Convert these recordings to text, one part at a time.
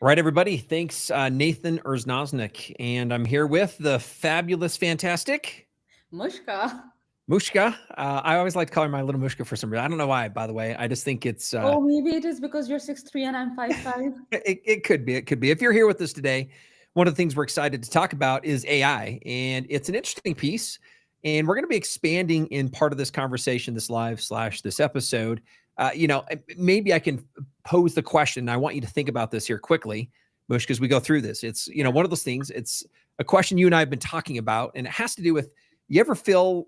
All right, everybody. Thanks, Nathan Erznosnik. And I'm here with the fabulous, fantastic Mushka. Mushka. I always like to call her my little Mushka for some reason. I don't know why, by the way. I just think it's Oh, maybe it is because you're 6'3" and I'm 5'5". it could be. It could be. If you're here with us today, one of the things we're excited to talk about is AI, and it's an interesting piece. And we're going to be expanding in part of this conversation, this live slash this episode. Maybe I can pose the question. I want you to think about this here quickly, Mush, because we go through this. It's Yeah. one of those things. It's a question you and I have been talking about, and it has to do with you ever feel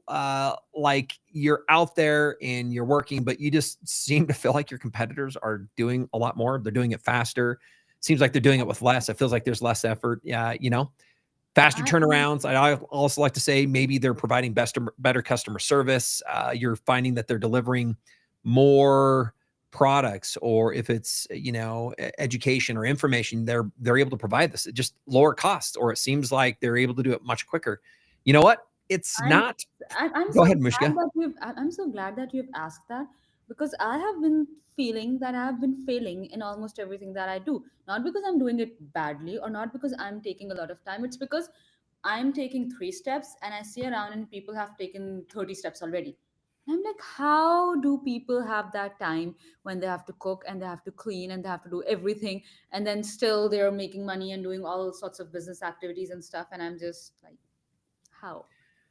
like you're out there and you're working, but you just seem to feel like your competitors are doing a lot more. They're doing it faster. Seems like they're doing it with less. It feels like there's less effort. Yeah, faster I, turnarounds. I also like to say maybe they're providing better customer service. You're finding that they're delivering more products, or if it's education or information, they're able to provide this at just lower costs, or it seems like they're able to do it much quicker. You know what? It's I'm not. I'm Go so ahead, glad Mushka. that I'm so glad that you've asked that because I have been feeling that I have been failing in almost everything that I do. Not because I'm doing it badly or not because I'm taking a lot of time. It's because I'm taking 3 steps and I see around and people have taken 30 steps already. And I'm like, how do people have that time when they have to cook and they have to clean and they have to do everything and then still they're making money and doing all sorts of business activities and stuff? And I'm just like, how?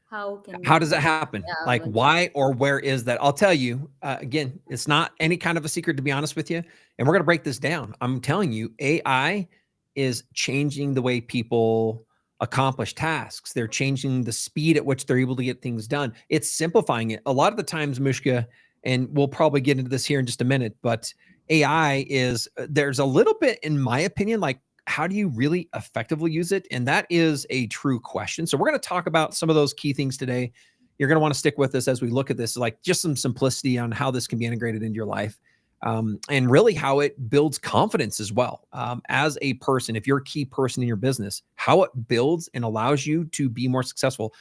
How can How we? does that happen? Yeah, Like, like why or where is that? I'll tell you again, it's not any kind of a secret, to be honest with you. And we're going to break this down. I'm telling you, AI is changing the way people accomplish tasks. They're changing the speed at which they're able to get things done. It's simplifying it. A lot of the times, Mishka, and we'll probably get into this here in just a minute, but AI is, there's a little bit, in my opinion, like, how do you really effectively use it? And that is a true question. So we're going to talk about some of those key things today. You're going to want to stick with us as we look at this, like just some simplicity on how this can be integrated into your life. And really how it builds confidence as well, as a person. If you're a key person in your business, how it builds and allows you to be more successful.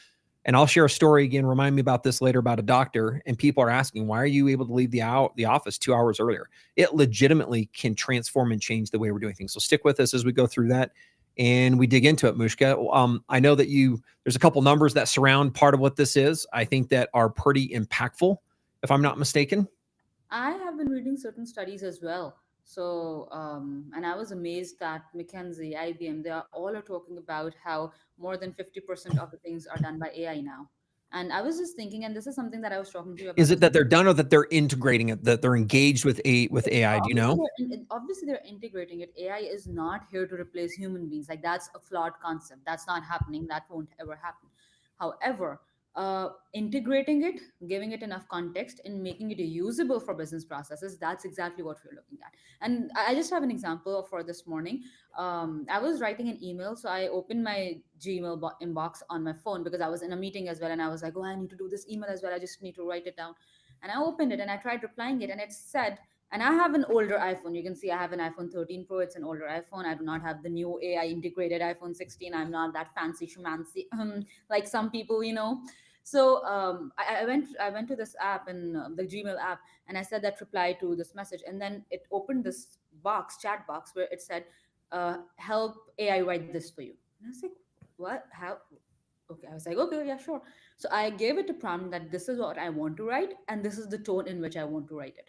And I'll share a story again. Remind me about this later about a doctor. And people are asking, why are you able to leave the office 2 hours earlier? It legitimately can transform and change the way we're doing things. So stick with us as we go through that and we dig into it, Mushka. I know that there's a couple numbers that surround part of what this is. I think that are pretty impactful, if I'm not mistaken. I have been reading certain studies as well. So, and I was amazed that McKinsey, IBM, they are all are talking about how more than 50% of the things are done by AI now. And I was just thinking, and this is something that I was talking to you Is about it as that they're done or that they're integrating it, that they're engaged with AI? Do you know? obviously they're integrating it. AI is not here to replace human beings. Like that's a flawed concept. That's not happening. That won't ever happen. However, integrating it, giving it enough context, and making it usable for business processes, that's exactly what we're looking at. And I just have an example for this morning. I was writing an email, so I opened my Gmail inbox on my phone because I was in a meeting as well, and I was like, oh, I need to do this email as well. I just need to write it down. And I opened it and I tried replying it, and it said, and I have an older iPhone. You can see I have an iPhone 13 Pro. It's an older iPhone. I do not have the new AI integrated iPhone 16. I'm not that fancy schmancy like some people. So I went to this app and the Gmail app, and I said that reply to this message, and then it opened this chat box where it said, "Help AI write this for you." And I was like, "What? How?" Okay, I was like, "Okay, yeah, sure." So I gave it a prompt that this is what I want to write, and this is the tone in which I want to write it.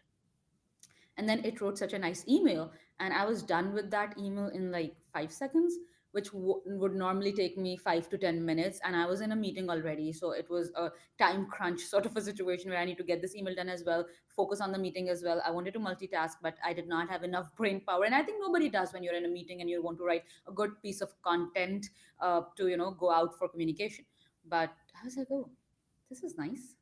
And then it wrote such a nice email, and I was done with that email in like 5 seconds, which would normally take me 5 to 10 minutes, and I was in a meeting already, so it was a time crunch sort of a situation where I need to get this email done as well, focus on the meeting as well. I wanted to multitask, but I did not have enough brain power, and I think nobody does when you're in a meeting and you want to write a good piece of content to go out for communication. But I was like, oh, this is nice.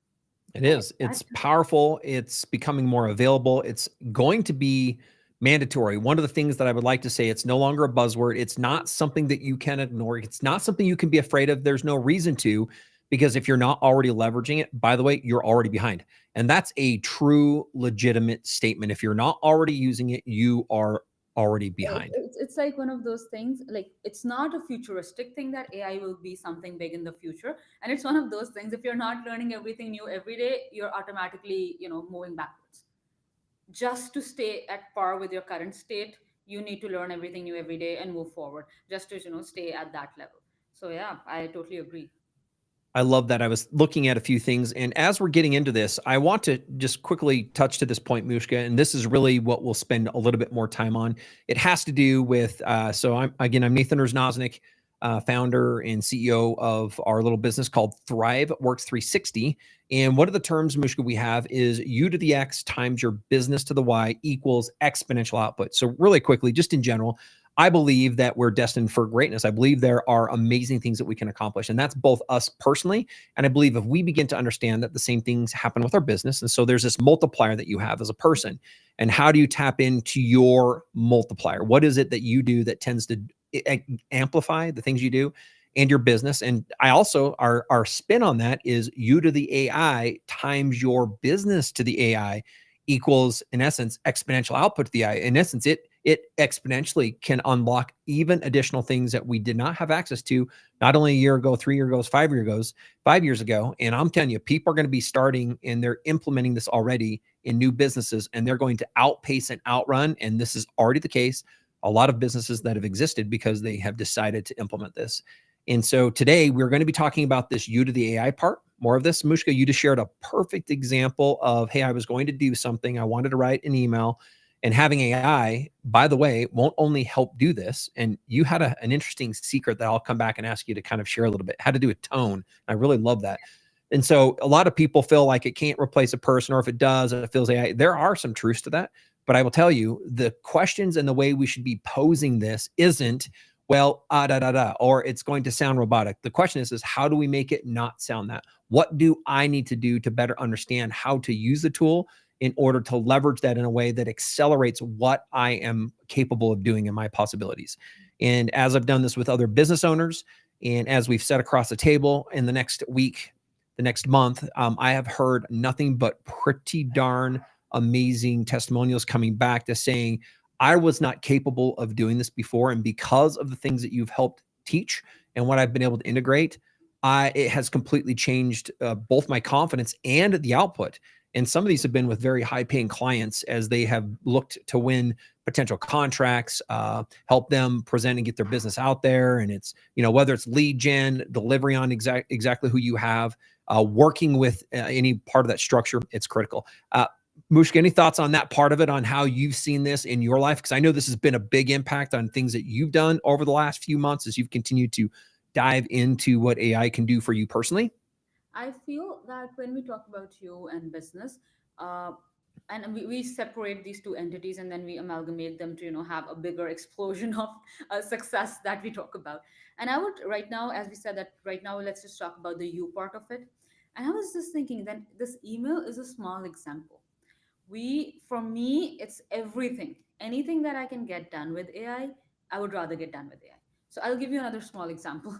It I like is. that. It's powerful. It's becoming more available. It's going to be mandatory. One of the things that I would like to say, it's no longer a buzzword. It's not something that you can ignore. It's not something you can be afraid of. There's no reason to, because if you're not already leveraging it, by the way, you're already behind. And that's a true, legitimate statement. If you're not already using it, you are already behind. It's like one of those things, like it's not a futuristic thing that AI will be something big in the future, and it's one of those things, if you're not learning everything new every day, you're automatically moving backwards. Just to stay at par with your current state, You need to learn everything new every day and move forward just to, stay at that level. So yeah, I totally agree. I love that. I was looking at a few things, and as we're getting into this, I want to just quickly touch to this point, Mushka, and this is really what we'll spend a little bit more time on. It has to do with, so I'm Nathan Rosnoznik, founder and CEO of our little business called Thrive Works 360. And one of the terms, Mushka, we have is U to the X times your business to the Y equals exponential output. So really quickly, just in general, I believe that we're destined for greatness. I believe there are amazing things that we can accomplish, and that's both us personally. And I believe if we begin to understand that the same things happen with our business, and so there's this multiplier that you have as a person, and how do you tap into your multiplier? What is it that you do that tends to amplify the things you do and your business? And I also, our spin on that is U to the AI times your business to the AI equals, in essence, exponential output to the AI. In essence, it exponentially can unlock even additional things that we did not have access to not only a year ago, 3 years ago, 5 years ago. And I'm telling you, people are going to be starting and they're implementing this already in new businesses, and they're going to outpace and outrun, and this is already the case, a lot of businesses that have existed because they have decided to implement this. And so today we're going to be talking about this U to the AI part, more of this. Mushka, you just shared a perfect example of, hey, I was going to do something. I wanted to write an email, and having AI, by the way, won't only help do this. And you had an interesting secret that I'll come back and ask you to kind of share a little bit, how to do a tone. I really love that. And so a lot of people feel like it can't replace a person, or if it does, it feels AI. There are some truths to that. But I will tell you, the questions and the way we should be posing this isn't, well, or it's going to sound robotic. The question is how do we make it not sound that? What do I need to do to better understand how to use the tool in order to leverage that in a way that accelerates what I am capable of doing in my possibilities? And as I've done this with other business owners, and as we've set across the table in the next week, the next month, I have heard nothing but pretty darn amazing testimonials coming back to saying, I was not capable of doing this before. And because of the things that you've helped teach and what I've been able to integrate, it has completely changed both my confidence and the output. And some of these have been with very high paying clients as they have looked to win potential contracts, help them present and get their business out there. And it's, whether it's lead gen, delivery on exactly who you have, working with any part of that structure, it's critical. Mushka, any thoughts on that part of it, on how you've seen this in your life? Because I know this has been a big impact on things that you've done over the last few months as you've continued to dive into what AI can do for you personally. I feel that when we talk about you and business, uh, and we separate these two entities and then we amalgamate them to have a bigger explosion of success that we talk about. And I would right now, as we said that right now, let's just talk about the you part of it. And I was just thinking that this email is a small example. For me, it's everything. Anything that I can get done with I would rather get done with AI. So I'll give you another small example.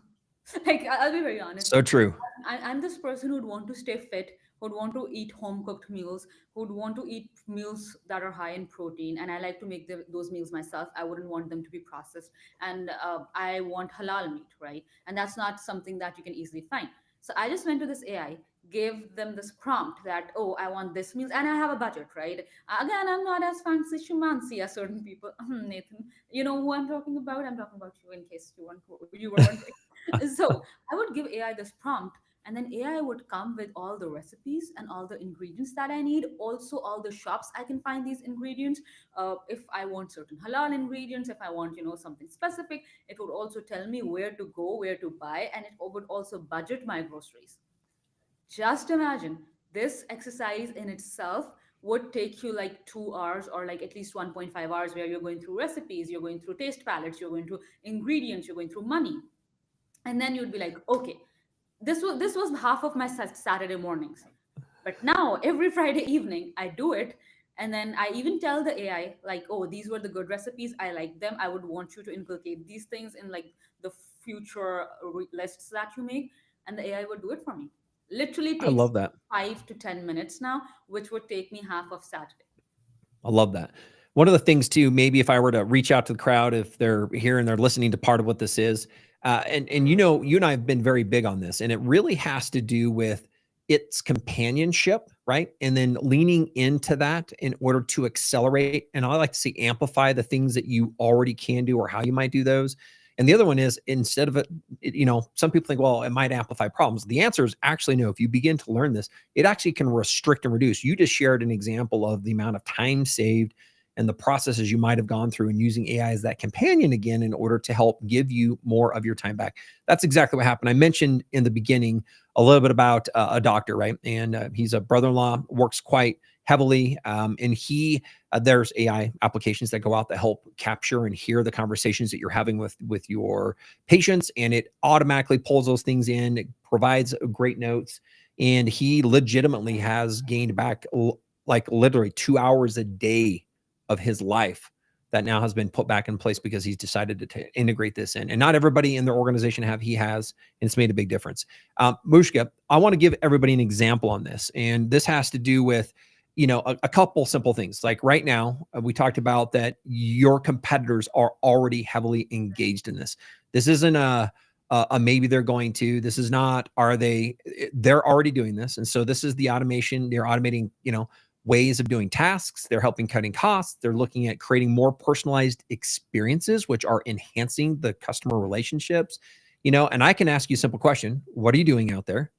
Like I'll be very honest. So true. I'm this person who'd want to stay fit, who'd want to eat home cooked meals, who'd want to eat meals that are high in protein, and I like to make those meals myself. I wouldn't want them to be processed, and I want halal meat, right? And that's not something that you can easily find. So I just went to this AI, gave them this prompt that, oh, I want this meals, and I have a budget, right? Again, I'm not as fancy schmancy as certain people. Nathan, you know who I'm talking about? I'm talking about you in case you were wondering. So I would give AI this prompt, and then AI would come with all the recipes and all the ingredients that I need. Also, all the shops I can find these ingredients. If I want certain halal ingredients, if I want something specific, it would also tell me where to go, where to buy, and it would also budget my groceries. Just imagine this exercise in itself would take you like 2 hours or like at least 1.5 hours, where you're going through recipes, you're going through taste palettes, you're going through ingredients, you're going through money, and then you'd be like, okay, this was half of my Saturday mornings. But now every Friday evening I do it, and then I even tell the AI like, oh, these were the good recipes, I like them, I would want you to inculcate these things in like the future lists that you make, and the AI would do it for me. Literally I takes love that. 5 to 10 minutes now, which would take me half of Saturday. I love that. One of the things too, maybe if I were to reach out to the crowd, if they're here and they're listening to part of what this is, and you and I have been very big on this, and it really has to do with its companionship, right? And then leaning into that in order to accelerate. And I like to say amplify the things that you already can do or how you might do those. And the other one is instead of some people think, well, it might amplify problems. The answer is actually no. If you begin to learn this, it actually can restrict and reduce. You just shared an example of the amount of time saved and the processes you might have gone through and using AI as that companion again in order to help give you more of your time back. That's exactly what happened. I mentioned in the beginning a little bit about a doctor, right? And he's a brother-in-law, works quite heavily, and there's AI applications that go out that help capture and hear the conversations that you're having with your patients, and it automatically pulls those things in. It provides great notes, and he legitimately has gained back like literally 2 hours a day of his life that now has been put back in place because he's decided to integrate this in. And not everybody in their organization he has, and it's made a big difference. Mushka, I want to give everybody an example on this. And this has to do with, a couple simple things. Like right now, we talked about that your competitors are already heavily engaged in this. This isn't a maybe they're going to, this is not, are they, they're already doing this. And so this is the automation. They're automating, ways of doing tasks. They're helping cutting costs. They're looking at creating more personalized experiences, which are enhancing the customer relationships. And I can ask you a simple question. What are you doing out there?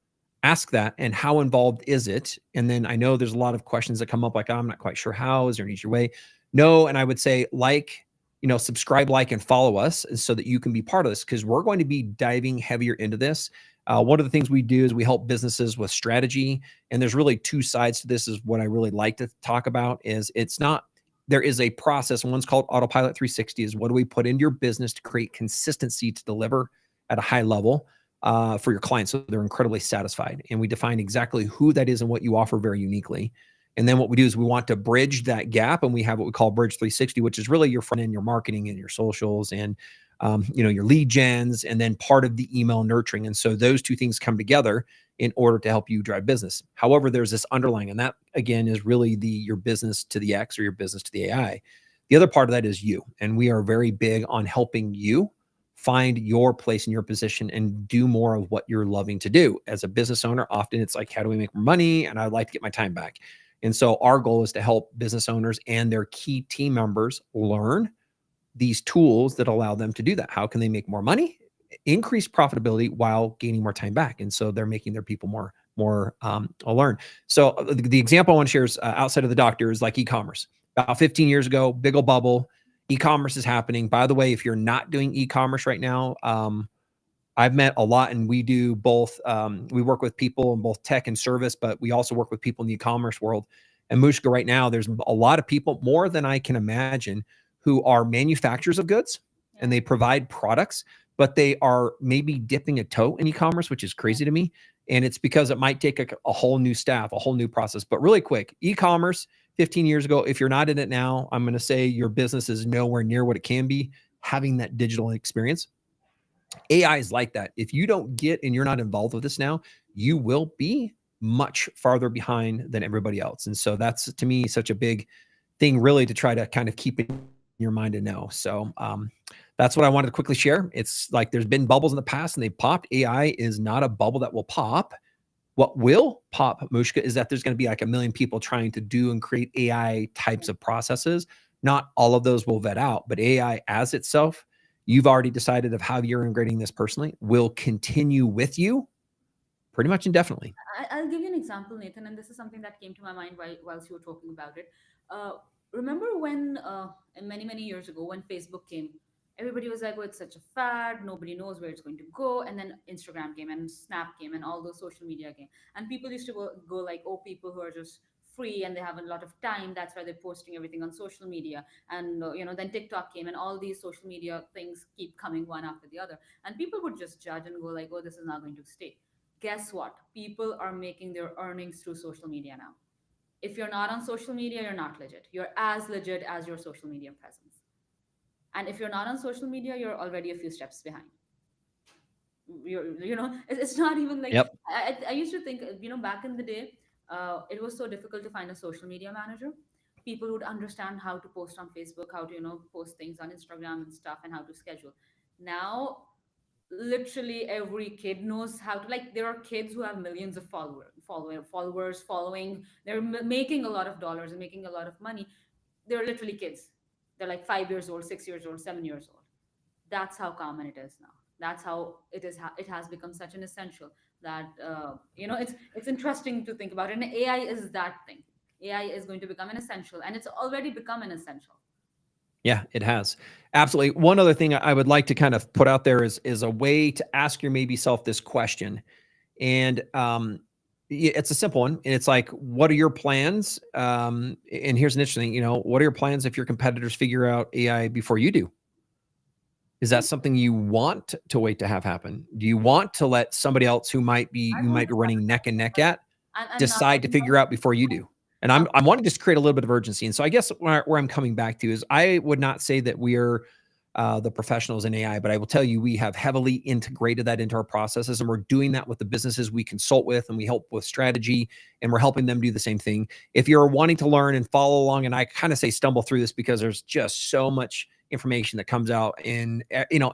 Ask that. And how involved is it? And then I know there's a lot of questions that come up like, oh, I'm not quite sure how. Is there an easier way? No. And I would say subscribe, like, and follow us so that you can be part of this, because we're going to be diving heavier into this. One of the things we do is we help businesses with strategy. And there's really two sides to this is what I really like to talk about is there is a process. One's called Autopilot 360 is what do we put into your business to create consistency to deliver at a high level for your clients so they're incredibly satisfied. And we define exactly who that is and what you offer very uniquely. And then what we do is we want to bridge that gap, and we have what we call Bridge 360, which is really your front end, your marketing and your socials and your lead gens, and then part of the email nurturing. And so those two things come together in order to help you drive business. However, there's this underlying, and that again is really your business to the X or your business to the AI. The other part of that is you. And we are very big on helping you find your place in your position and do more of what you're loving to do. As a business owner, often it's like, how do we make more money? And I'd like to get my time back. And so our goal is to help business owners and their key team members learn these tools that allow them to do that. How can they make more money, increase profitability while gaining more time back? And so they're making their people more learn. So the example I want to share is outside of the doctor is like e-commerce. About 15 years ago, big old bubble, e-commerce is happening. By the way, if you're not doing e-commerce right now, I've met a lot, and we do both. We work with people in both tech and service, but we also work with people in the e-commerce world. And Mushka, right now, there's a lot of people, more than I can imagine, who are manufacturers of goods and they provide products, but they are maybe dipping a toe in e-commerce, which is crazy to me. And it's because it might take a whole new staff, a whole new process. But really quick, e-commerce 15 years ago, if you're not in it now, I'm going to say your business is nowhere near what it can be having that digital experience. AI is like that. If you don't get and you're not involved with this now, you will be much farther behind than everybody else. And so that's to me such a big thing really to try to kind of keep in your mind to know. So that's what I wanted to quickly share. It's like there's been bubbles in the past and they popped. AI is not a bubble that will pop. What will pop, Mushka, is that there's going to be like a million people trying to do and create AI types of processes. Not all of those will vet out, but AI as itself, you've already decided of how you're integrating this personally, will continue with you pretty much indefinitely. I'll give you an example, Nathan, and this is something that came to my mind whilst you were talking about it. Uh, Remember when, many, many years ago, when Facebook came, everybody was like, oh, it's such a fad, nobody knows where it's going to go. And then Instagram came and Snap came and all those social media came. And people used to go like, oh, people who are just free and they have a lot of time, that's why they're posting everything on social media. And, then TikTok came and all these social media things keep coming one after the other. And people would just judge and go like, oh, this is not going to stay. Guess what? People are making their earnings through social media now. If you're not on social media, you're not legit. You're as legit as your social media presence. And if you're not on social media, you're already a few steps behind. It's not even like Yep. I used to think, back in the day, it was so difficult to find a social media manager. People would understand how to post on Facebook, how to, post things on Instagram and stuff, and how to schedule. Now literally every kid knows how to, like, there are kids who have millions of followers, following. They're making a lot of dollars and making a lot of money. They're literally kids. They're like 5 years old, 6 years old, 7 years old. That's how common it is now. That's how it is. It has become such an essential that it's interesting to think about it. And AI is that thing. AI is going to become an essential, and it's already become an essential. Yeah, it has. Absolutely. One other thing I would like to kind of put out there is a way to ask your maybe self this question. And it's a simple one. And it's like, what are your plans? And here's an interesting thing, what are your plans if your competitors figure out AI before you do? Is that something you want to wait to have happen? Do you want to let somebody else who I you want might to be running neck and neck at and now decide to figure out before you do? And I'm wanting to just create a little bit of urgency. And so I guess where I'm coming back to is I would not say that we're the professionals in AI, but I will tell you we have heavily integrated that into our processes, and we're doing that with the businesses we consult with, and we help with strategy, and we're helping them do the same thing. If you're wanting to learn and follow along, and I kind of say stumble through this because there's just so much information that comes out in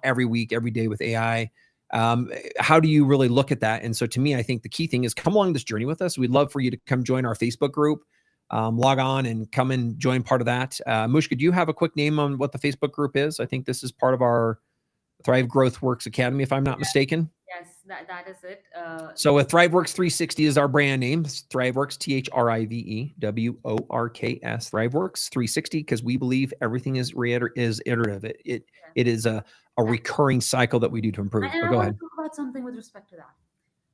every week, every day with AI. How do you really look at that? And so to me, I think the key thing is come along this journey with us. We'd love for you to come join our Facebook group. Log on and come and join part of that. Mushka, do you have a quick name on what the Facebook group is? I think this is part of our Thrive Growth Works Academy, if I'm not mistaken. Yes, that is it. So with ThriveWorks 360 is our brand name. It's ThriveWorks, ThriveWorks, ThriveWorks 360, because we believe everything is iterative. It is a recurring cycle that we do to improve. And But I go want ahead. to talk about something with respect to that.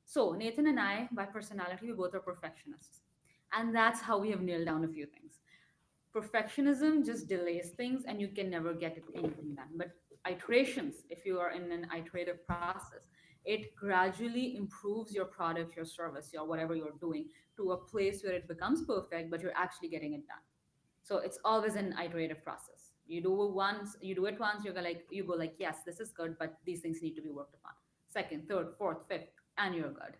So Nathan and I, by personality, we both are perfectionists, and that's how we have nailed down a few things. Perfectionism just delays things, and you can never get anything done. But iterations, if you are in an iterative process, it gradually improves your product, your service, your whatever you're doing, to a place where it becomes perfect, but you're actually getting it done. So it's always an iterative process. You do it once, you go like, yes, this is good, but these things need to be worked upon. Second, third, fourth, fifth, and you're good.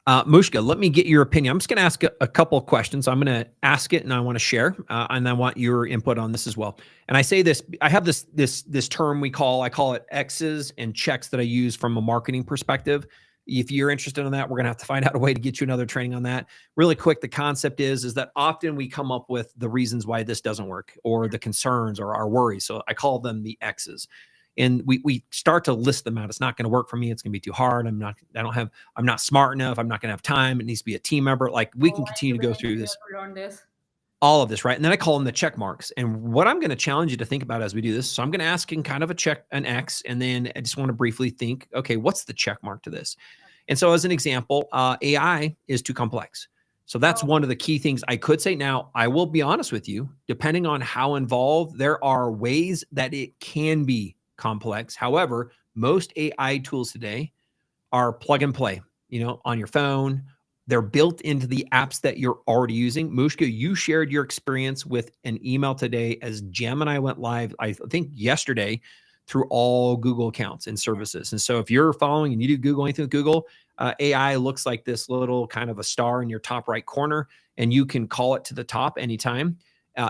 Mushka, let me get your opinion. I'm just going to ask a couple of questions. I'm going to ask it, and I want to share, and I want your input on this as well. And I say this, I have this term I call it X's and checks that I use from a marketing perspective. If you're interested in that, we're going to have to find out a way to get you another training on that. Really quick, the concept is that often we come up with the reasons why this doesn't work, or the concerns or our worries. So I call them the X's. And we start to list them out. It's not going to work for me. It's going to be too hard. I'm not smart enough. I'm not going to have time. It needs to be a team member. Like we can continue to go through this, all of this, right? And then I call them the check marks. And what I'm going to challenge you to think about as we do this, so I'm going to ask in kind of an X, and then I just want to briefly think, okay, what's the check mark to this? And so as an example, AI is too complex. So that's one of the key things I could say. Now, I will be honest with you, depending on how involved, there are ways that it can be complex. However, most AI tools today are plug and play, on your phone. They're built into the apps that you're already using. Mushka, you shared your experience with an email today as Gemini went live, I think yesterday, through all Google accounts and services. And so if you're following and you do Google anything with Google, AI looks like this little kind of a star in your top right corner, and you can call it to the top anytime.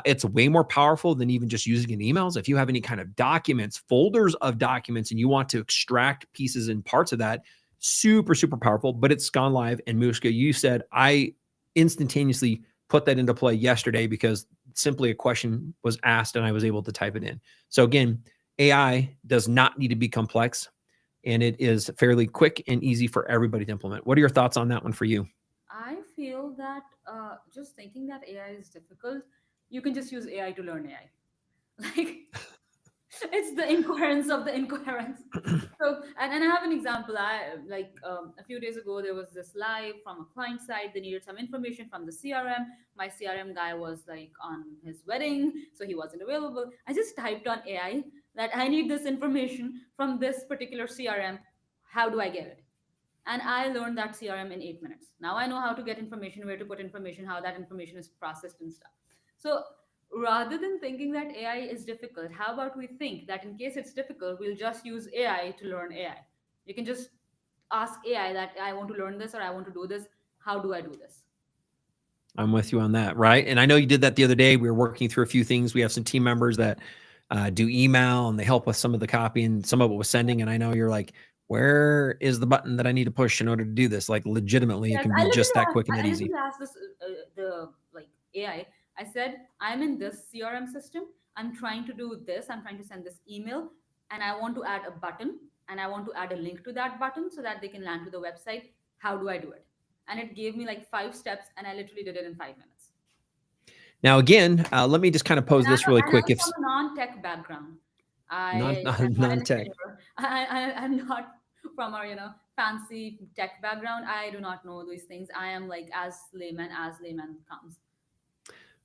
It's way more powerful than even just using it in emails. If you have any kind of documents, folders of documents, and you want to extract pieces and parts of that, super, super powerful, but it's gone live. And Mushka, you said I instantaneously put that into play yesterday because simply a question was asked and I was able to type it in. So again, AI does not need to be complex, and it is fairly quick and easy for everybody to implement. What are your thoughts on that one for you? I feel that just thinking that AI is difficult, you can just use AI to learn AI. Like, it's the incoherence of the incoherence. So, and I have an example. A few days ago, there was this live from a client side. They needed some information from the CRM. My CRM guy was like on his wedding, so he wasn't available. I just typed on AI that I need this information from this particular CRM. How do I get it? And I learned that CRM in 8 minutes. Now I know how to get information, where to put information, how that information is processed and stuff. So rather than thinking that AI is difficult, how about we think that in case it's difficult, we'll just use AI to learn AI. You can just ask AI that I want to learn this or I want to do this. How do I do this? I'm with you on that, right? And I know you did that the other day. We were working through a few things. We have some team members that do email, and they help with some of the copy and some of it was sending. And I know you're like, Where is the button that I need to push in order to do this? Like legitimately, it Yes, can I be just literally that asked, quick and that I easy. literally asked this the like AI. I said, I'm in this CRM system. I'm trying to do this. I'm trying to send this email, and I want to add a button, and I want to add a link to that button so that they can land to the website. How do I do it? And it gave me like 5 steps, and I literally did it in 5 minutes. Now, again, let me just kind of pose And this really I'm quick. If from a non-tech background. non I'm not an non-tech, engineer. I'm not from a fancy tech background. I do not know these things. I am like as layman comes.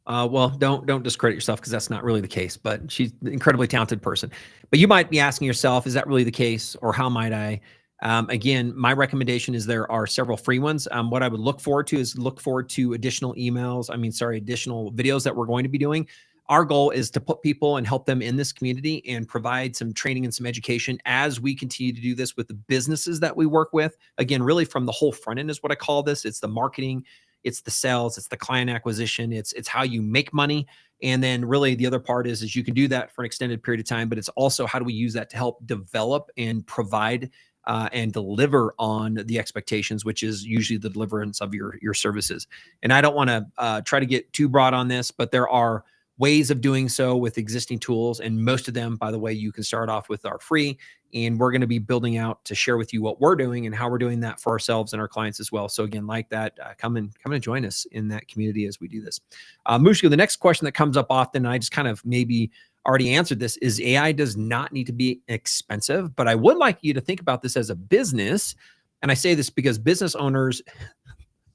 well, don't discredit yourself because that's not really the case. But she's an incredibly talented person. But you might be asking yourself, is that really the case, or how might I? Again, my recommendation is there are several free ones. What I would look forward to is look forward to additional emails. I mean, sorry, additional videos that we're going to be doing. Our goal is to put people and help them in this community and provide some training and some education as we continue to do this with the businesses that we work with. Again, really from the whole front end is what I call this. It's the marketing, it's the sales, it's the client acquisition, it's how you make money. And then really the other part is you can do that for an extended period of time, but it's also how do we use that to help develop and provide and deliver on the expectations, which is usually the deliverance of your services. And I don't want to try to get too broad on this, but there are ways of doing so with existing tools. And most of them, by the way, you can start off with are free. And we're going to be building out to share with you what we're doing and how we're doing that for ourselves and our clients as well. So again, like that, come and join us in that community as we do this. Mushka, the next question that comes up often, and I just kind of maybe already answered this, is AI does not need to be expensive, but I would like you to think about this as a business. And I say this because business owners,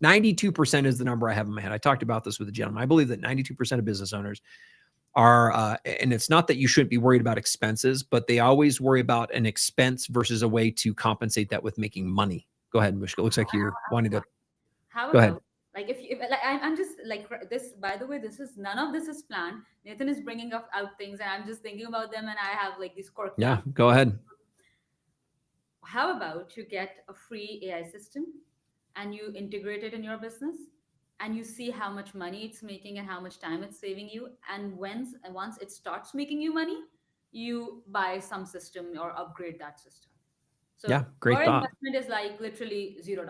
92% is the number I have in my head. I talked about this with a gentleman. I believe that 92% of business owners are, and it's not that you shouldn't be worried about expenses, but they always worry about an expense versus a way to compensate that with making money. Go ahead, Mushka. Looks like you're wanting to How go ahead. about like if like I'm just like this. By the way, this is none of this is planned. Nathan is bringing up out things, and I'm just thinking about them, and I have like these quirky Yeah, answers. go ahead. How about you get a free AI system and you integrate it in your business and you see how much money it's making and how much time it's saving you. And once it starts making you money, you buy some system or upgrade that system. So Yeah, your great thought. investment is like literally $0.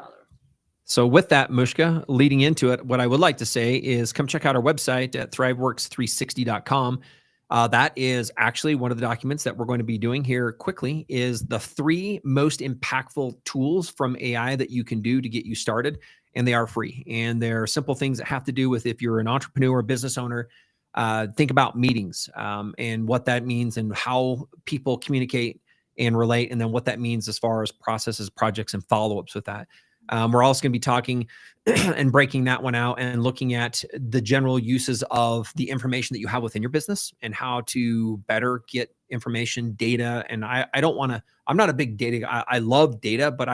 So with that, Mushka, leading into it, what I would like to say is come check out our website at thriveworks360.com. That is actually one of the documents that we're going to be doing here quickly is the 3 most impactful tools from AI that you can do to get you started. And they are free. And they're simple things that have to do with if you're an entrepreneur or business owner, think about meetings and what that means and how people communicate and relate. And then what that means as far as processes, projects, and follow-ups with that. We're also going to be talking and breaking that one out and looking at the general uses of the information that you have within your business and how to better get information, data. And I don't want to, I'm not a big data. I love data, but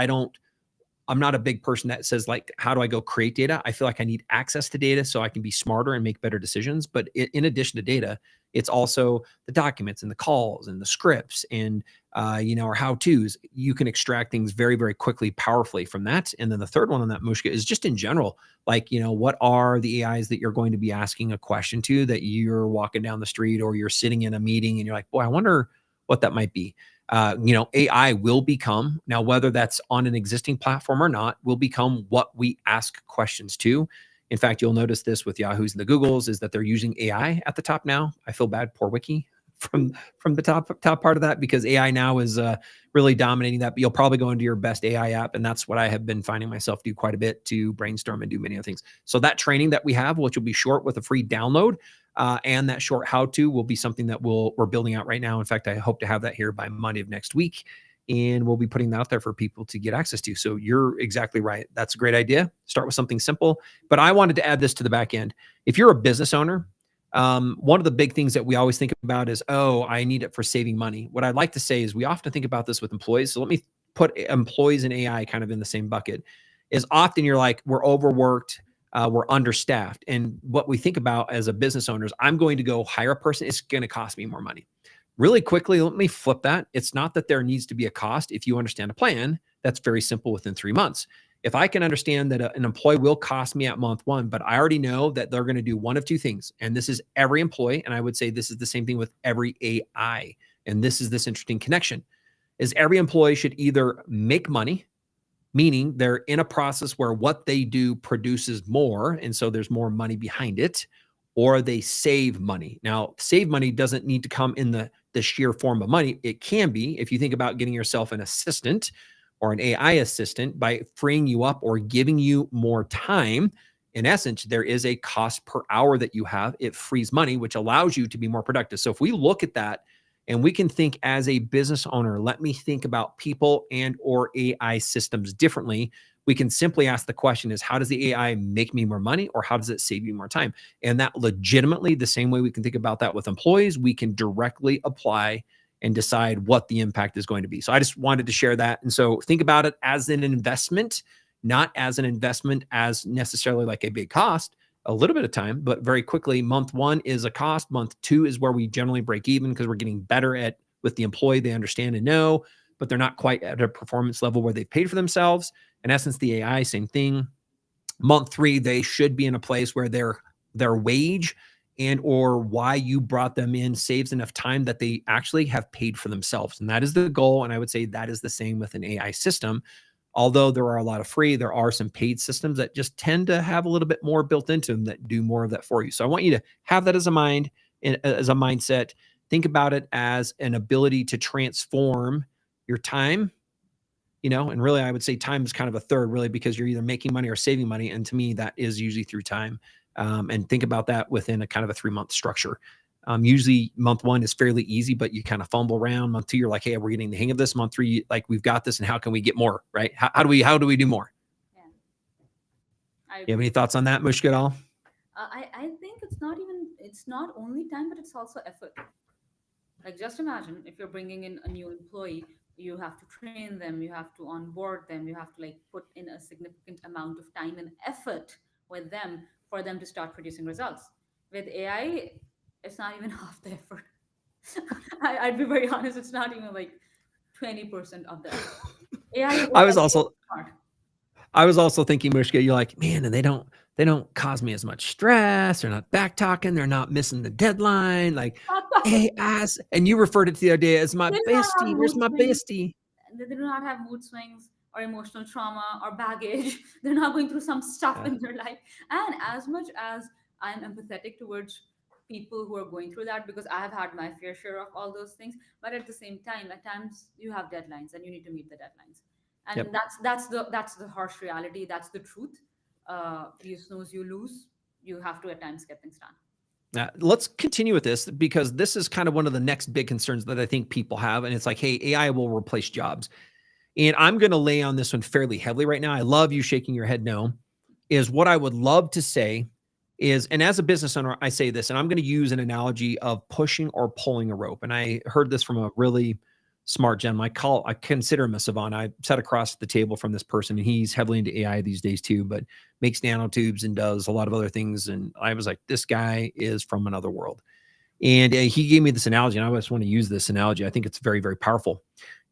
I'm not a big person that says like, how do I go create data? I feel like I need access to data so I can be smarter and make better decisions. But in addition to data, it's also the documents and the calls and the scripts and our how-tos. You can extract things very, very quickly, powerfully from that. And then the third one on that, Mushka, is just in general, like, what are the AIs that you're going to be asking a question to that you're walking down the street or you're sitting in a meeting and you're like, boy, I wonder what that might be. AI will become, now whether that's on an existing platform or not, will become what we ask questions to. In fact, you'll notice this with Yahoo's and the Googles is that they're using AI at the top now. I feel bad, poor Wiki, from the top part of that, because AI now is really dominating that. But you'll probably go into your best AI app, and that's what I have been finding myself do quite a bit to brainstorm and do many other things. So that training that we have, which will be short with a free download, and that short how-to will be something that we're building out right now. In fact, I hope to have that here by Monday of next week, and we'll be putting that out there for people to get access to. So you're exactly right. That's a great idea. Start with something simple. But I wanted to add this to the back end. If you're a business owner, one of the big things that we always think about is, oh, I need it for saving money. What I'd like to say is we often think about this with employees. So let me put employees and AI kind of in the same bucket. Is often you're like, we're overworked, we're understaffed. And what we think about as a business owner is I'm going to go hire a person. It's going to cost me more money. Really quickly, let me flip that. It's not that there needs to be a cost. If you understand a plan, that's very simple within 3 months. If I can understand that an employee will cost me at month 1, but I already know that they're going to do one of 2 things. And this is every employee. And I would say this is the same thing with every AI. And this is this interesting connection is every employee should either make money, meaning they're in a process where what they do produces more, and so there's more money behind it, or they save money. Now, save money doesn't need to come in the sheer form of money. It can be if you think about getting yourself an assistant or an AI assistant by freeing you up or giving you more time. In essence, there is a cost per hour that you have. It frees money, which allows you to be more productive. So if we look at that and we can think as a business owner, let me think about people and or AI systems differently. We can simply ask the question is, how does the AI make me more money or how does it save you more time? And that legitimately, the same way we can think about that with employees, we can directly apply and decide what the impact is going to be. So I just wanted to share that. And so think about it as an investment, not as an investment as necessarily like a big cost, a little bit of time, but very quickly, month one is a cost. Month two is where we generally break even because we're getting better at with the employee. They understand and know, but they're not quite at a performance level where they've paid for themselves. In essence, the AI, same thing. Month three, they should be in a place where their wage and or why you brought them in saves enough time that they actually have paid for themselves. And that is the goal. And I would say that is the same with an AI system. Although there are a lot of free, there are some paid systems that just tend to have a little bit more built into them that do more of that for you. So I want you to have that as a mind, as a mindset. Think about it as an ability to transform your time, and really I would say time is kind of a third, really, because you're either making money or saving money. And to me, that is usually through time. And think about that within a kind of a 3-month structure. Usually month one is fairly easy, but you kind of fumble around. Month two, you're like, hey, we're getting the hang of this. Month three, like we've got this, and how can we get more, right? How do we do more? Yeah, I You have agree. any thoughts on that, Mushka, at all? I think it's not only time, but it's also effort. Like, just imagine if you're bringing in a new employee, you have to train them, you have to onboard them, you have to like put in a significant amount of time and effort with them for them to start producing results. With AI, it's not even half the effort. I'd be very honest, it's not even like 20% of the effort. AI is I was like so also smart. I was also thinking, Mushka, you're like, man, and they don't cause me as much stress. They're not back talking. They're not missing the deadline. Like, hey, ass. And you referred it to the other day as my They do not have bestie. Where's mood my swings. bestie? They do not have mood swings or emotional trauma or baggage. They're not going through some stuff Yeah. in their life. And as much as I'm empathetic towards people who are going through that, because I have had my fair share of all those things, but at the same time, at times you have deadlines and you need to meet the deadlines. And Yep. that's the harsh reality. That's the truth. You snooze, you lose. You have to at times get things done. Let's continue with this because this is kind of one of the next big concerns that I think people have. And it's like, hey, AI will replace jobs. And I'm going to lay on this one fairly heavily right now. I love you shaking your head no. Is what I would love to say is, and as a business owner, I say this, and I'm going to use an analogy of pushing or pulling a rope. And I heard this from a really smart gentleman. I consider him a savant. I sat across the table from this person, and he's heavily into AI these days too, but makes nanotubes and does a lot of other things. And I was like, this guy is from another world. And he gave me this analogy, and I just want to use this analogy. I think it's very, very powerful.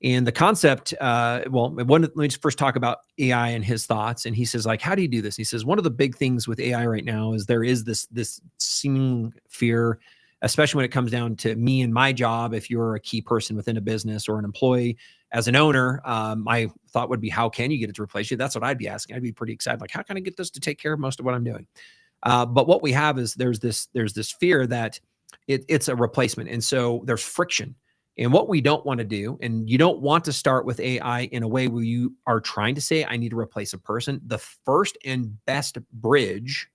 And the concept, let me just first talk about AI and his thoughts. And he says, like, how do you do this? He says, one of the big things with AI right now is there is this seeming fear, especially when it comes down to me and my job. If you're a key person within a business or an employee, as an owner, my thought would be, how can you get it to replace you? That's what I'd be asking. I'd be pretty excited, like, how can I get this to take care of most of what I'm doing? But what we have is there's this fear that it's a replacement, and so there's friction. And what we don't want to do, and you don't want to start with AI in a way where you are trying to say, I need to replace a person. The first and best bridge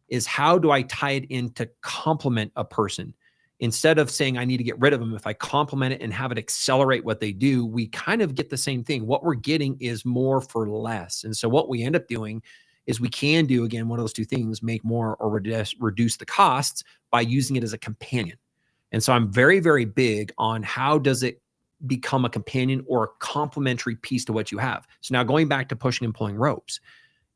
is, how do I tie it in to complement a person? Instead of saying I need to get rid of them, if I complement it and have it accelerate what they do, we kind of get the same thing. What we're getting is more for less. And so what we end up doing is we can do, again, one of those two things: make more or reduce the costs by using it as a companion. And so I'm very, very big on how does it become a companion or a complementary piece to what you have. So now going back to pushing and pulling ropes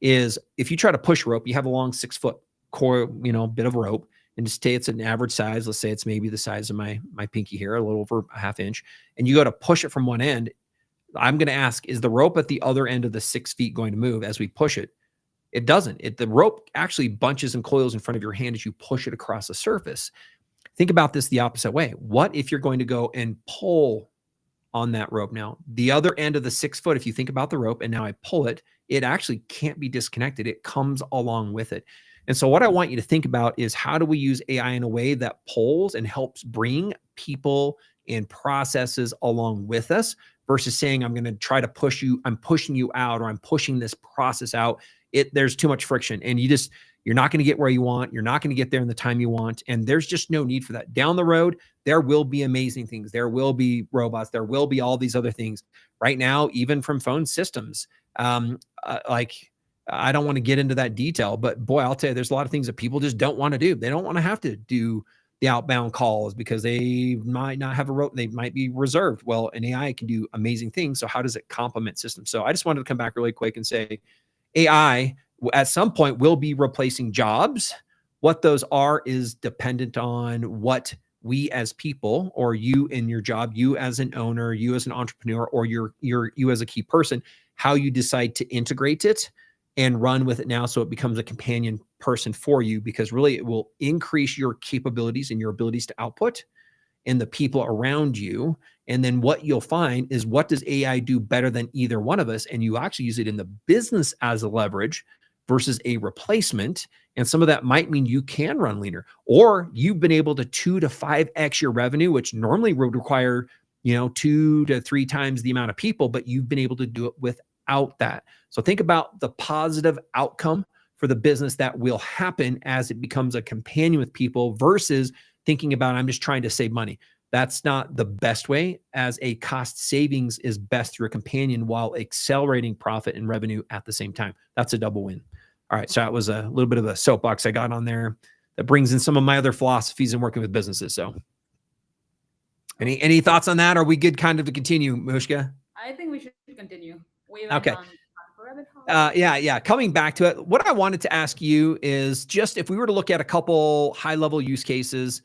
is, if you try to push rope, you have a long 6-foot core, bit of rope, and just say it's an average size. Let's say it's maybe the size of my pinky here, a little over a half inch. And you go to push it from one end. I'm going to ask, is the rope at the other end of the 6 feet going to move as we push it? It doesn't. The rope actually bunches and coils in front of your hand as you push it across the surface. Think about this the opposite way. What if you're going to go and pull on that rope. Now, the other end of the 6 foot, if you think about the rope and now I pull it, it actually can't be disconnected. It comes along with it. And so, what I want you to think about is how do we use AI in a way that pulls and helps bring people and processes along with us versus saying, I'm going to try to push you, I'm pushing you out, or I'm pushing this process out. There's too much friction and you're not going to get where you want. You're not going to get there in the time you want. And there's just no need for that. Down the road, there will be amazing things. There will be robots. There will be all these other things. Right now, even from phone systems, like I don't want to get into that detail, but boy, I'll tell you, there's a lot of things that people just don't want to do. They don't want to have to do the outbound calls because they might not have a rope. They might be reserved. Well, an AI can do amazing things. So how does it complement systems? So I just wanted to come back really quick and say AI at some point will be replacing jobs. What those are is dependent on what we as people, or you in your job, you as an owner, you as an entrepreneur, or you as a key person, how you decide to integrate it and run with it now so it becomes a companion person for you, because really it will increase your capabilities and your abilities to output and the people around you. And then what you'll find is, what does AI do better than either one of us? And you actually use it in the business as a leverage versus a replacement. And some of that might mean you can run leaner, or you've been able to 2 to 5x your revenue, which normally would require, 2 to 3 times the amount of people, but you've been able to do it without that. So think about the positive outcome for the business that will happen as it becomes a companion with people versus thinking about, I'm just trying to save money. That's not the best way, as a cost savings is best through a companion while accelerating profit and revenue at the same time. That's a double win. All right. So that was a little bit of a soapbox I got on there that brings in some of my other philosophies in working with businesses. So any thoughts on that? Are we good kind of to continue, Mushka? I think we should continue. We went Okay. on a rabbit hole. Yeah. Coming back to it, what I wanted to ask you is just if we were to look at a couple high level use cases,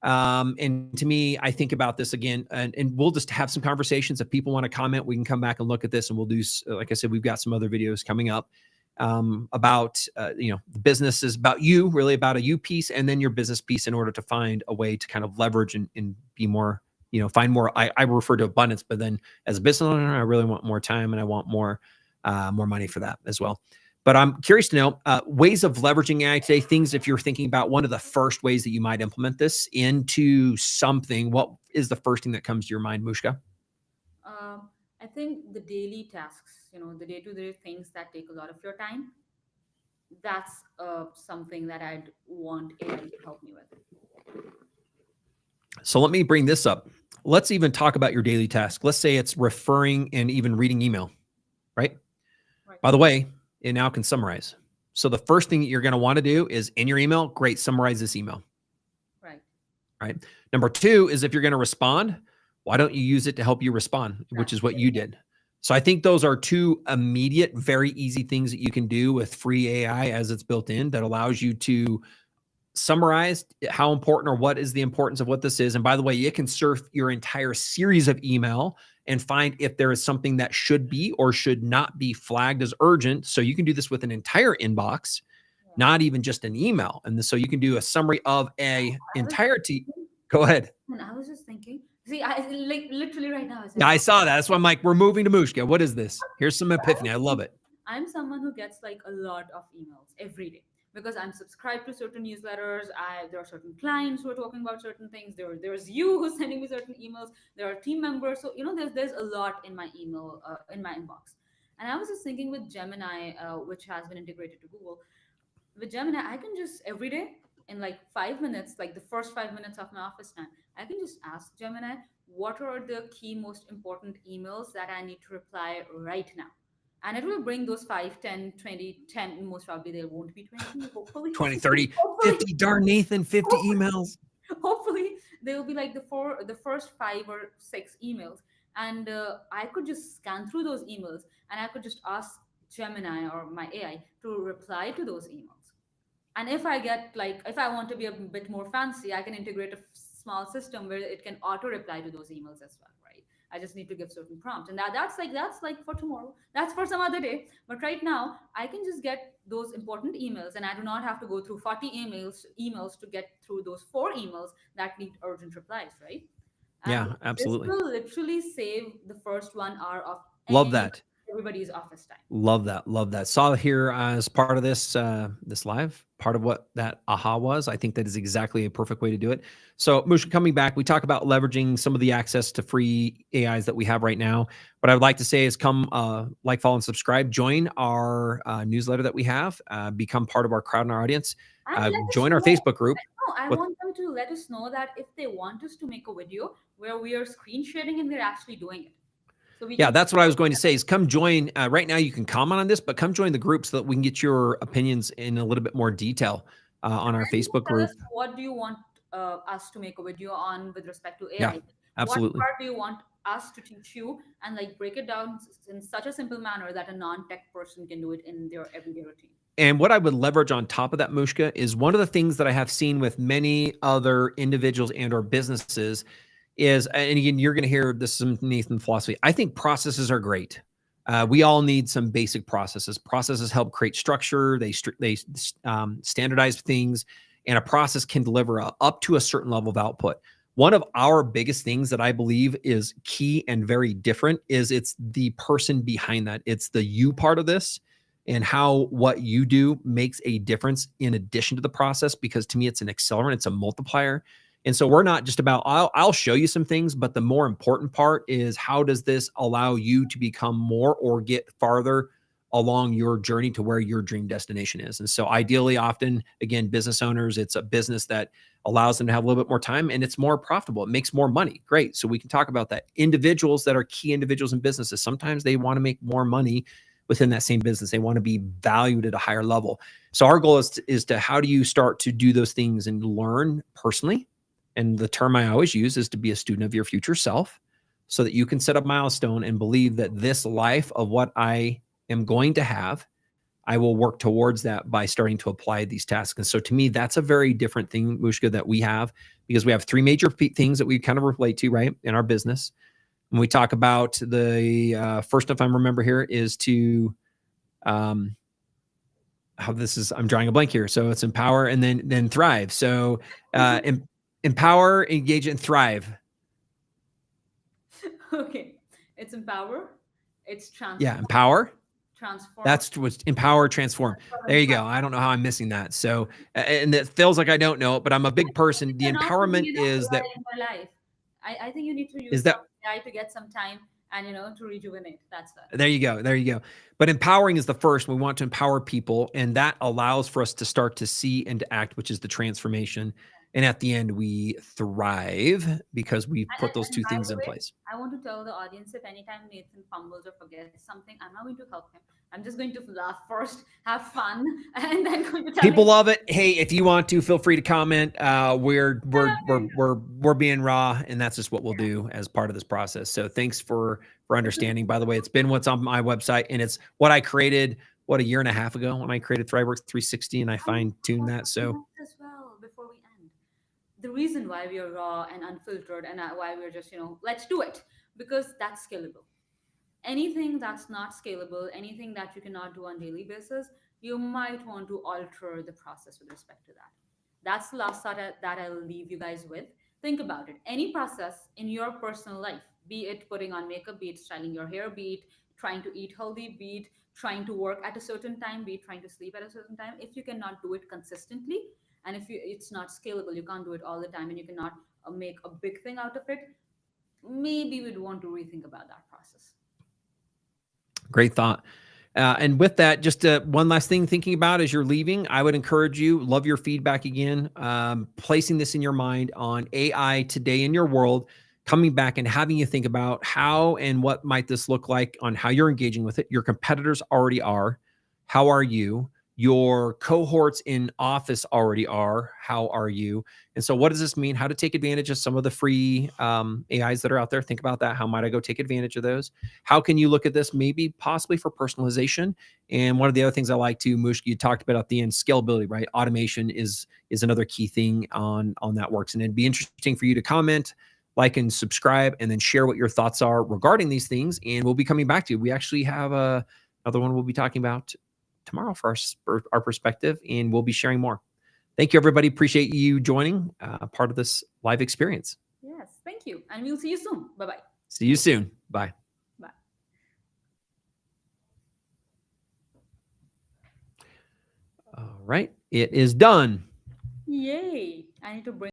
and to me, I think about this again, and we'll just have some conversations. If people want to comment, we can come back and look at this, and we'll do, like I said, we've got some other videos coming up about, the business is about you, really about a you piece, and then your business piece, in order to find a way to kind of leverage and be more, find more. I refer to abundance, but then as a business owner, I really want more time and I want more money for that as well. But I'm curious to know ways of leveraging AI today, things if you're thinking about one of the first ways that you might implement this into something, what is the first thing that comes to your mind, Mushka? I think the daily tasks, the day-to-day things that take a lot of your time, that's something that I'd want AI to help me with. So let me bring this up. Let's even talk about your daily task. Let's say it's referring and even reading email, right? Right. By the way, it now can summarize. So the first thing that you're going to want to do is, in your email, great, summarize this email. Right. Right. Number two is, if you're going to respond, why don't you use it to help you respond, which is what you did. So I think those are two immediate, very easy things that you can do with free AI as it's built in, that allows you to summarize how important, or what is the importance of what this is. And by the way, it can surf your entire series of email and find if there is something that should be or should not be flagged as urgent. So you can do this with an entire inbox, Yeah. not even just an email. And so you can do a summary of a I was entirety. Go ahead. And I was just thinking, see, I like literally right now, as Yeah, I'm I talking, saw that. That's why I'm like, we're moving to Mushka. What is this? Here's some I was epiphany. I love thinking, it. I'm someone who gets like a lot of emails every day because I'm subscribed to certain newsletters. There are certain clients who are talking about certain things. There's you who's sending me certain emails. There are team members. So there's a lot in my email in my inbox. And I was just thinking with Gemini, which has been integrated to Google, with Gemini, I can just every day in like 5 minutes, like the first 5 minutes of my office time, I can just ask Gemini, what are the key most important emails that I need to reply right now? And it will bring those 5, 10, 20, 10. Most probably there won't be 20, hopefully. 20, 30, hopefully, 50. Darn Nathan, 50 emails. hopefully they will be like the first 5 or 6 emails. And I could just scan through those emails and I could just ask Gemini or my AI to reply to those emails. And if I get like, if I want to be a bit more fancy, I can integrate a small system where it can auto reply to those emails as well, right? I just need to give certain prompts, and that's like for tomorrow, that's for some other day. But right now I can just get those important emails, and I do not have to go through 40 emails to get through those 4 emails that need urgent replies, right? And Yeah, this absolutely. will literally save the first 1 hour of Love that. everybody's office time. Love that. Love that. Saw here as part of this live, part of what that aha was. I think that is exactly a perfect way to do it. So, Musha, coming back, we talk about leveraging some of the access to free AIs that we have right now. What I would like to say is come like, follow, and subscribe. Join our newsletter that we have. Become part of our crowd and our audience. And let us Join our know. Facebook group. No, I What? want them to let us know that if they want us to make a video where we are screen sharing and we're actually doing it. So we Yeah, can. that's what I was going to say. Is come join. Right now, you can comment on this, but come join the group so that we can get your opinions in a little bit more detail on our And you Facebook tell us group. what do you want us to make a video on with respect to Yeah, AI. What absolutely. part do you want us to teach you, and like break it down in such a simple manner that a non-tech person can do it in their everyday routine. And what I would leverage on top of that, Mushka, is one of the things that I have seen with many other individuals and or businesses is, and again, you're going to hear this is Nathan philosophy. I think processes are great. We all need some basic processes. Processes help create structure. They standardize things, and a process can deliver up to a certain level of output. One of our biggest things that I believe is key and very different is it's the person behind that. It's the you part of this and how what you do makes a difference in addition to the process, because to me it's an accelerant, it's a multiplier. And so we're not just about I'll show you some things, but the more important part is how does this allow you to become more or get farther along your journey to where your dream destination is. And so ideally, often, again, business owners, it's a business that allows them to have a little bit more time and it's more profitable. It makes more money. Great. So we can talk about that. Individuals that are key individuals in businesses, sometimes they want to make more money within that same business. They want to be valued at a higher level. So our goal is to how do you start to do those things and learn personally? And the term I always use is to be a student of your future self so that you can set a milestone and believe that this life of what I am going to have, I will work towards that by starting to apply these tasks. And so to me, that's a very different thing, Mushka, that we have, because we have three major things that we kind of relate to, right, in our business. When we talk about the first, if I remember here, is to how this is, I'm drawing a blank here. So it's empower and then thrive. So empower, engage, and thrive. Okay, it's empower, it's Yeah, transform, empower. transform, That's what's empower, transform. There and you thrive. go. I don't know how I'm missing that. So, and it feels like I don't know it, but I'm a big person. The You're not using empowerment enough is that, AI in your life. I think you need to is use some that, AI to get some time and to rejuvenate. That's that. there you go. There you go. But empowering is the first. We want to empower people, and that allows for us to start to see and to act, which is the transformation. And at the end, we thrive because we put those And two by things the in way, place. I want to tell the audience if anytime Nathan fumbles or forgets something, I'm not going to help him. I'm just going to laugh first, have fun, and then going to tell him. People love it. Hey, if you want to, feel free to comment. We're being raw, and that's just what we'll do as part of this process. So thanks for understanding. By the way, it's been what's on my website, and it's what I created a year and a half ago when I created ThriveWorks 360, and I I fine tuned want that. So to as well before we end. The reason why we are raw and unfiltered and why we're just, let's do it, because that's scalable. Anything that's not scalable, anything that you cannot do on daily basis, you might want to alter the process with respect to that. That's the last thought that I'll leave you guys with. Think about it. Any process in your personal life, be it putting on makeup, be it styling your hair, be it trying to eat healthy, be it trying to work at a certain time, be it trying to sleep at a certain time, if you cannot do it consistently, and if it's not scalable, you can't do it all the time, and you cannot make a big thing out of it, maybe we'd want to rethink about that process. great thought. And with that, just one last thing thinking about as you're leaving, I would encourage you, love your feedback again, placing this in your mind on AI today in your world, coming back and having you think about how and what might this look like on how you're engaging with it. Your competitors already are. How are you? Your cohorts in office already are. How are you? And so what does this mean? How to take advantage of some of the free AIs that are out there? Think about that. How might I go take advantage of those? How can you look at this maybe possibly for personalization? And one of the other things I like to, Mushki, you talked about at the end, scalability, right? Automation is another key thing on that works. And it'd be interesting for you to comment, like, and subscribe, and then share what your thoughts are regarding these things. And we'll be coming back to you. We actually have another one we'll be talking about tomorrow for our perspective, and we'll be sharing more. Thank you, everybody. Appreciate you joining part of this live experience. Yes, thank Thank you. And we'll see you soon. Bye bye. See you soon. Bye. Bye. All right. It is done. Yay. I need to bring